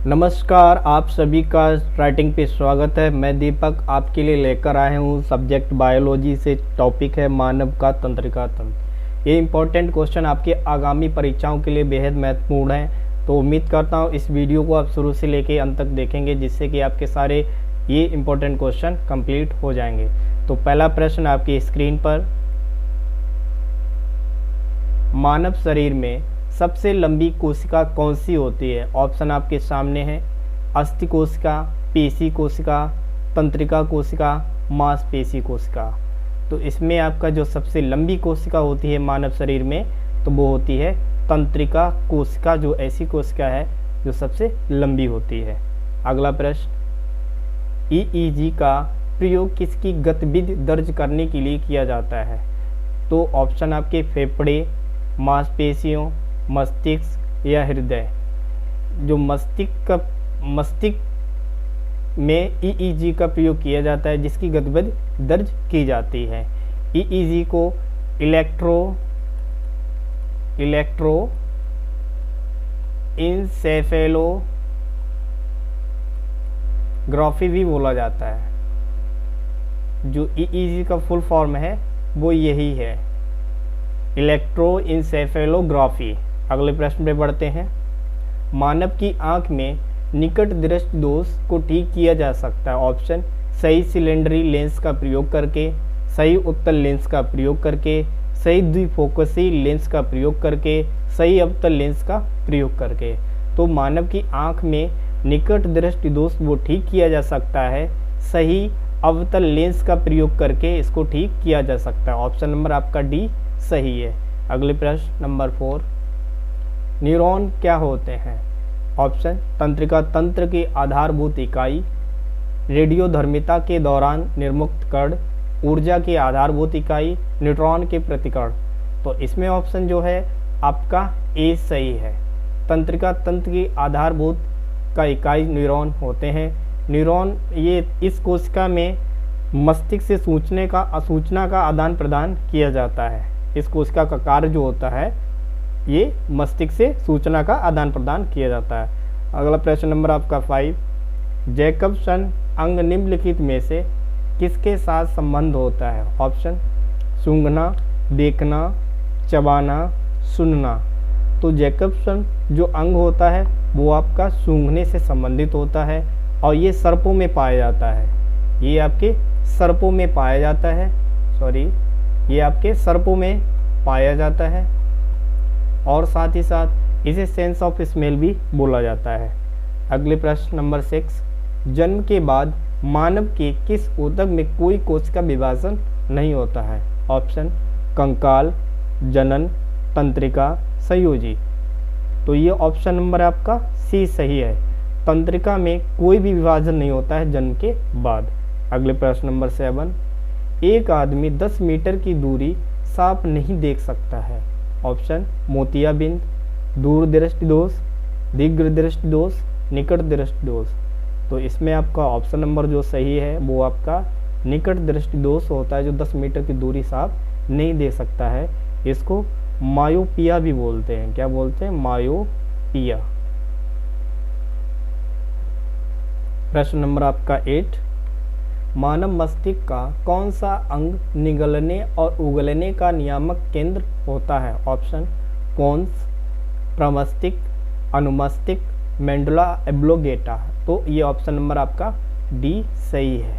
नमस्कार, आप सभी का राइटिंग पे स्वागत है। मैं दीपक आपके लिए लेकर आया हूँ सब्जेक्ट बायोलॉजी से। टॉपिक है मानव का तंत्रिका तंत्र। ये इम्पोर्टेंट क्वेश्चन आपके आगामी परीक्षाओं के लिए बेहद महत्वपूर्ण है। तो उम्मीद करता हूँ इस वीडियो को आप शुरू से लेकर अंत तक देखेंगे, जिससे कि आपके सारे ये इम्पोर्टेंट क्वेश्चन कंप्लीट हो जाएंगे। तो पहला प्रश्न आपकी स्क्रीन पर, मानव शरीर में सबसे लंबी कोशिका कौन सी होती है? ऑप्शन आपके सामने है। अस्थि कोशिका, पेशी कोशिका, तंत्रिका कोशिका, मांसपेशी कोशिका। तो इसमें आपका जो सबसे लंबी कोशिका होती है मानव शरीर में, तो वो होती है तंत्रिका कोशिका, जो ऐसी कोशिका है जो सबसे लंबी होती है। अगला प्रश्न, ईईजी का प्रयोग किसकी गतिविधि दर्ज करने के लिए किया जाता है? तो ऑप्शन आपके फेफड़े, मांसपेशियों, मस्तिष्क या हृदय। जो मस्तिष्क में ईईजी का प्रयोग किया जाता है, जिसकी गतिविधि दर्ज की जाती है। ईईजी को इलेक्ट्रोइंसेफेलोग्राफी भी बोला जाता है। जो ईईजी का फुल फॉर्म है वो यही है, इलेक्ट्रोइंसेफेलोग्राफी। अगले प्रश्न पे बढ़ते हैं। मानव की आंख में निकट दृष्टि दोष को ठीक किया जा सकता है। ऑप्शन, सही सिलेंडरी लेंस का प्रयोग करके, सही उत्तल लेंस का प्रयोग करके, सही द्विफोकसी लेंस का प्रयोग करके, सही अवतल लेंस का प्रयोग करके। तो मानव की आंख में निकट दृष्टि दोष वो ठीक किया जा सकता है सही अवतल लेंस का प्रयोग करके, इसको ठीक किया जा सकता है। ऑप्शन नंबर आपका डी सही है। अगले प्रश्न नंबर 4, न्यूरॉन क्या होते हैं? ऑप्शन, तंत्रिका तंत्र की आधारभूत इकाई, रेडियोधर्मिता के दौरान निर्मुक्त कण, ऊर्जा की आधारभूत इकाई, न्यूट्रॉन के प्रतिकण। तो इसमें ऑप्शन जो है आपका ए सही है। तंत्रिका तंत्र की आधारभूत का इकाई न्यूरॉन होते हैं। न्यूरॉन ये इस कोशिका में मस्तिष्क से सूचना का आदान प्रदान किया जाता है। इस कोशिका का कार्य जो होता है ये मस्तिष्क से सूचना का आदान प्रदान किया जाता है। अगला प्रश्न नंबर आपका 5, जैकबसन अंग निम्नलिखित में से किसके साथ संबंध होता है? ऑप्शन, सूंघना, देखना, चबाना, सुनना। तो जैकबसन जो अंग होता है वो आपका सूंघने से संबंधित होता है और ये सर्पों में पाया जाता है। ये आपके सर्पों में पाया जाता है, ये आपके सर्पों में पाया जाता है। और साथ ही साथ इसे सेंस ऑफ स्मेल भी बोला जाता है। अगले प्रश्न नंबर 6, जन्म के बाद मानव के किस ऊतक में कोई कोशिका विभाजन नहीं होता है? ऑप्शन, कंकाल, जनन, तंत्रिका, संयोजी। तो ये ऑप्शन नंबर आपका सी सही है। तंत्रिका में कोई भी विभाजन नहीं होता है जन्म के बाद। अगले प्रश्न नंबर 7, एक आदमी 10 मीटर की दूरी साफ नहीं देख सकता है। ऑप्शन, मोतियाबिंद, दूर दृष्टि दोष, दीर्घ दृष्टि दोष, निकट दृष्टि दोष। तो इसमें आपका ऑप्शन नंबर जो सही है वो आपका निकट दृष्टि दोष होता है, जो 10 मीटर की दूरी साफ नहीं देख सकता है। इसको मायोपिया भी बोलते हैं। क्या बोलते हैं? मायोपिया। प्रश्न नंबर आपका 8, मानव मस्तिष्क का कौन सा अंग निगलने और उगलने का नियामक केंद्र होता है? ऑप्शन, पोन्स, प्रमस्तिष्क, अनुमस्तिष्क, मेंडुला एब्लोगेटा। तो ये ऑप्शन नंबर आपका डी सही है।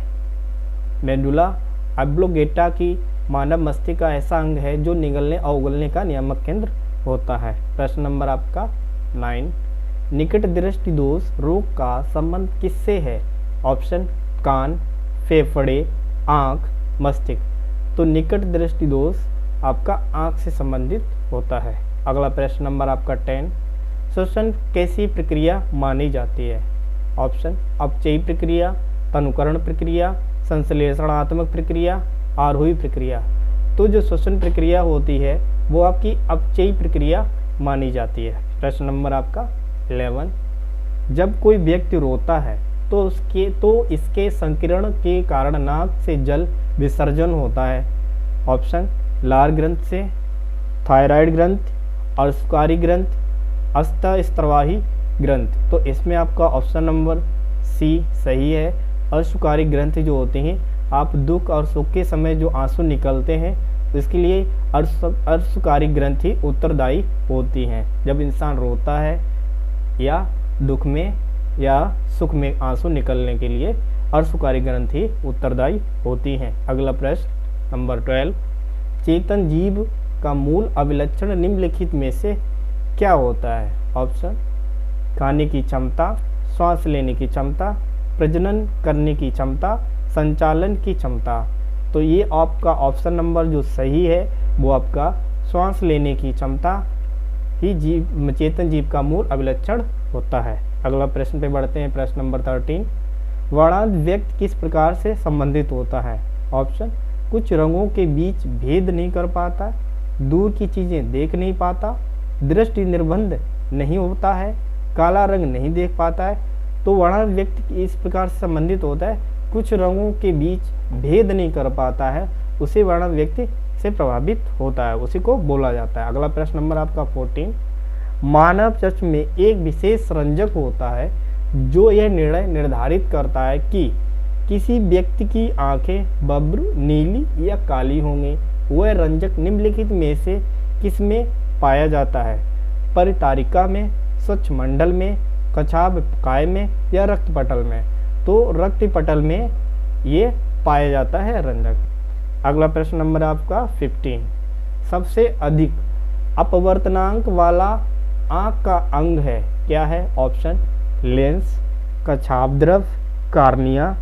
मेंडुला एब्लोगेटा की मानव मस्तिष्क का ऐसा अंग है जो निगलने और उगलने का नियामक केंद्र होता है। प्रश्न नंबर आपका 9, निकट दृष्टि दोष रोग का संबंध किससे है? ऑप्शन, कान, फेफड़े, आँख, मस्तिष्क। तो निकट दृष्टि दोष आपका आँख से संबंधित होता है। अगला प्रश्न नंबर आपका 10, श्वसन कैसी प्रक्रिया मानी जाती है? ऑप्शन, अपचयी प्रक्रिया, तनुकरण प्रक्रिया, संश्लेषणात्मक प्रक्रिया, आरोही प्रक्रिया। तो जो श्वसन प्रक्रिया होती है वो आपकी अपचयी प्रक्रिया मानी जाती है। प्रश्न नंबर आपका 11, जब कोई व्यक्ति रोता है तो इसके संकीर्ण के कारण नाक से जल विसर्जन होता है। ऑप्शन, लार ग्रंथ से, थायराइड ग्रंथ, अर्शकारी ग्रंथ, अस्तस्त्रवाही ग्रंथ। तो इसमें आपका ऑप्शन नंबर सी सही है। अशुकारी ग्रंथि जो होती हैं, आप दुख और सुख के समय जो आंसू निकलते हैं इसके लिए अर्शकारी ग्रंथि उत्तरदायी होती हैं। जब इंसान रोता है या दुख में या सुख में आंसू निकलने के लिए अर्शकारी ग्रंथि उत्तरदायी होती हैं। अगला प्रश्न नंबर 12, चेतन जीव का मूल अभिलक्षण निम्नलिखित में से क्या होता है? ऑप्शन, खाने की क्षमता, श्वास लेने की क्षमता, प्रजनन करने की क्षमता, संचालन की क्षमता। तो ये आपका ऑप्शन नंबर जो सही है वो आपका श्वास लेने की क्षमता ही चेतन जीव का मूल अभिलक्षण होता है। अगला प्रश्न पे बढ़ते हैं, प्रश्न नंबर 13, वर्णांत व्यक्ति किस प्रकार से संबंधित होता है? ऑप्शन, कुछ रंगों के बीच भेद नहीं कर पाता, दूर की चीजें देख नहीं पाता, दृष्टि निर्बंध नहीं होता है, काला रंग नहीं देख पाता है। तो वर्णांत व्यक्ति इस प्रकार से संबंधित होता है, कुछ रंगों के बीच भेद नहीं कर पाता है, उसे वर्णांत व्यक्ति से प्रभावित होता है, उसी को बोला जाता है। अगला प्रश्न नंबर आपका 14, मानव चक्षु में एक विशेष रंजक होता है जो यह निर्णय निर्धारित करता है कि किसी व्यक्ति की आंखें बब्र, नीली या काली होंगी। वह रंजक निम्नलिखित में से किसमें पाया जाता है? परितारिका में, स्वच्छ मंडल में, कछाभ काय में या रक्तपटल में? तो रक्तपटल में ये पाया जाता है रंजक। अगला प्रश्न नंबर आपका 15, सबसे अधिक अपवर्तनांक वाला आंख का अंग है, क्या है? ऑप्शन, लेंस, कछाभ, कार्निया,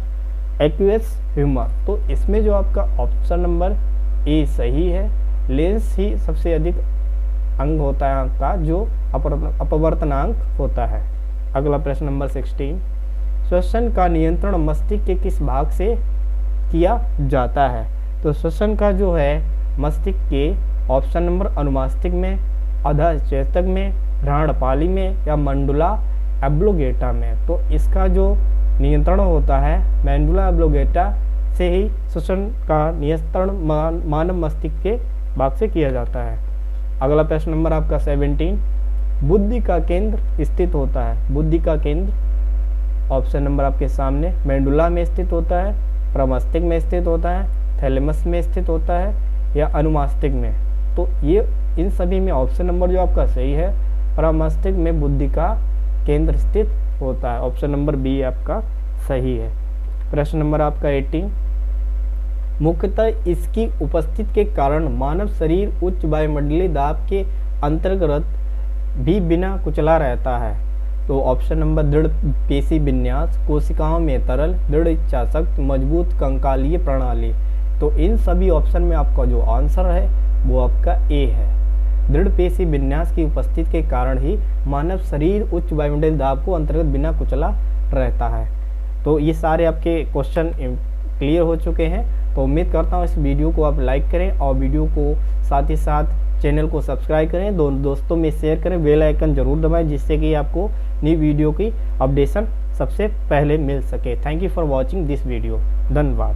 एक्वियस ह्यूमर। तो इसमें जो आपका ऑप्शन नंबर ए सही है, लेंस ही सबसे अधिक अंग होता है आंख का जो अपवर्तनांक होता है। अगला प्रश्न नंबर 16, श्वसन का नियंत्रण मस्तिष्क के किस भाग से किया जाता है? तो श्वसन का जो है मस्तिष्क के ऑप्शन नंबर अनुमस्तिष्क में, अधःचेतक में, भ्राणपाली में या मंडुला एब्लोगेटा में। तो इसका जो नियंत्रण होता है मेंडुला एब्लोगेटा से ही श्वसन का नियंत्रण मानव मस्तिष्क के भाग से किया जाता है। अगला प्रश्न नंबर आपका 17, बुद्धि का केंद्र स्थित होता है। बुद्धि का केंद्र ऑप्शन नंबर आपके सामने मेंडुला में स्थित होता है, प्रमस्तिष्क में स्थित होता है, थैलेमस में स्थित होता है या अनुमस्तिष्क में। तो ये इन सभी में ऑप्शन नंबर जो आपका सही है, प्रमस्तिष्क में बुद्धि का केंद्र स्थित होता है। ऑप्शन नंबर बी आपका सही है। प्रश्न नंबर आपका 18, मुख्यतः इसकी उपस्थिति के कारण मानव शरीर उच्च वायुमंडलीय दाब के अंतर्गत भी बिना कुचला रहता है। तो ऑप्शन नंबर दृढ़ पेशी विन्यास, कोशिकाओं में तरल, दृढ़ इच्छा शक्ति, मजबूत कंकालीय प्रणाली। तो इन सभी ऑप्शन में आपका जो आंसर है वो आपका ए है। दृढ़ पेशी विन्यास की उपस्थिति के कारण ही मानव शरीर उच्च वायुमंडलीय दाब को अंतर्गत बिना कुचला रहता है। तो ये सारे आपके क्वेश्चन क्लियर हो चुके हैं। तो उम्मीद करता हूँ इस वीडियो को आप लाइक करें और वीडियो को साथ ही साथ चैनल को सब्सक्राइब करें, दोस्तों में शेयर करें, बेल आइकन जरूर दबाएं जिससे कि आपको नई वीडियो की अपडेशन सबसे पहले मिल सके। Thank you for watching this video. धन्यवाद।